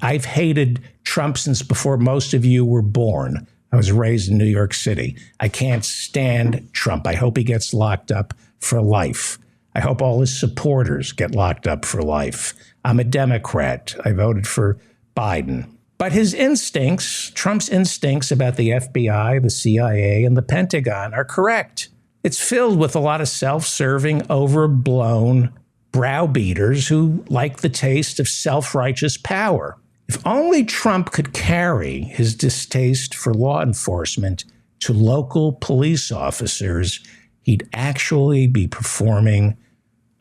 I've hated Trump since before most of you were born. I was raised in New York City. I can't stand Trump. I hope he gets locked up for life. I hope all his supporters get locked up for life. I'm a Democrat. I voted for Biden. But his instincts, Trump's instincts about the FBI, the CIA, and the Pentagon are correct. It's filled with a lot of self-serving, overblown browbeaters who like the taste of self-righteous power. If only Trump could carry his distaste for law enforcement to local police officers, he'd actually be performing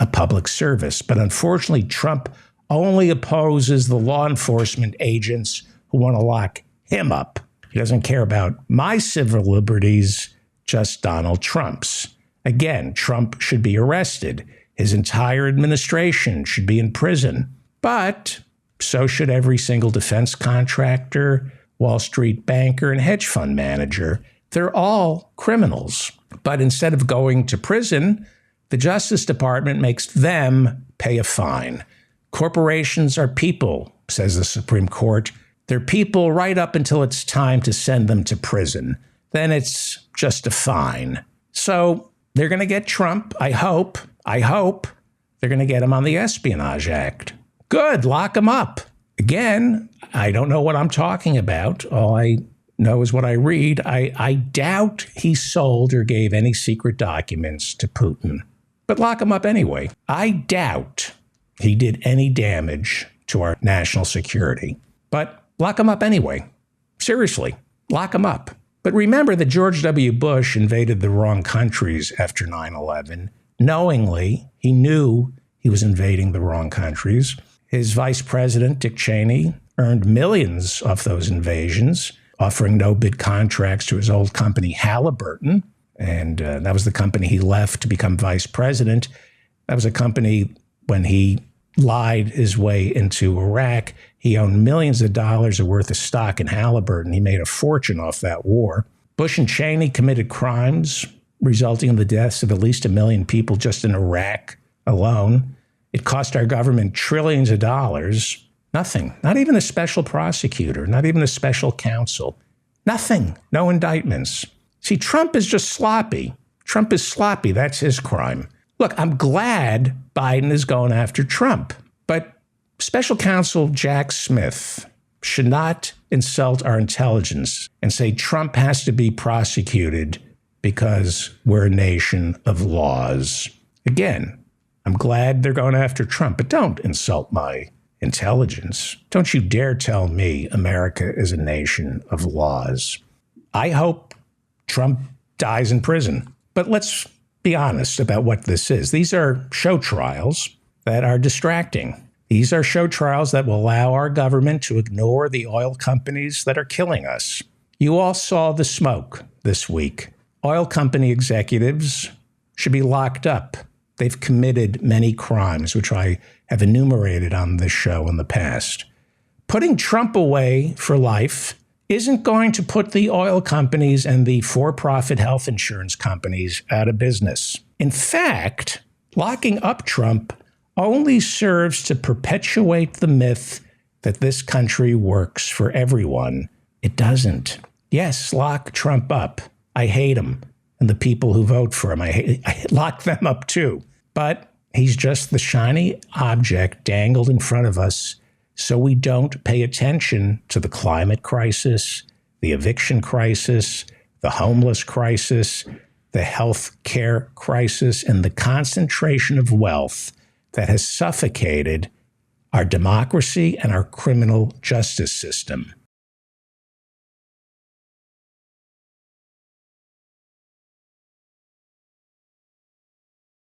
a public service. But unfortunately, Trump only opposes the law enforcement agents who want to lock him up. He doesn't care about my civil liberties, just Donald Trump's. Again, Trump should be arrested. His entire administration should be in prison. But so should every single defense contractor, Wall Street banker, and hedge fund manager. They're all criminals. But instead of going to prison, the Justice Department makes them pay a fine. Corporations are people, says the Supreme Court. They're people right up until it's time to send them to prison. Then it's just a fine. So they're going to get Trump, I hope. They're going to get him on the Espionage Act. Good, lock him up. Again, I don't know what I'm talking about. All I know is what I read. I doubt he sold or gave any secret documents to Putin. But lock him up anyway. I doubt he did any damage to our national security. But lock him up anyway. Seriously, lock him up. But remember that George W. Bush invaded the wrong countries after 9/11. Knowingly, he knew he was invading the wrong countries. His vice president, Dick Cheney, earned millions off those invasions, offering no-bid contracts to his old company, Halliburton. And that was the company he left to become vice president. That was a company, when he lied his way into Iraq, he owned millions of dollars worth of stock in Halliburton. He made a fortune off that war. Bush and Cheney committed crimes, resulting in the deaths of at least 1 million people just in Iraq alone. It cost our government trillions of dollars. Nothing. Not even a special prosecutor. Not even a special counsel. Nothing. No indictments. See, Trump is just sloppy. Trump is sloppy. That's his crime. Look, I'm glad Biden is going after Trump, but Special Counsel Jack Smith should not insult our intelligence and say Trump has to be prosecuted because we're a nation of laws. Again, I'm glad they're going after Trump, but don't insult my intelligence. Don't you dare tell me America is a nation of laws. I hope Trump dies in prison. But let's be honest about what this is. These are show trials that are distracting. These are show trials that will allow our government to ignore the oil companies that are killing us. You all saw the smoke this week. Oil company executives should be locked up. They've committed many crimes, which I have enumerated on this show in the past. Putting Trump away for life isn't going to put the oil companies and the for-profit health insurance companies out of business. In fact, locking up Trump only serves to perpetuate the myth that this country works for everyone. It doesn't. Yes, lock Trump up. I hate him. And the people who vote for him, I lock them up too. But he's just the shiny object dangled in front of us so we don't pay attention to the climate crisis, the eviction crisis, the homeless crisis, the health care crisis, and the concentration of wealth that has suffocated our democracy and our criminal justice system.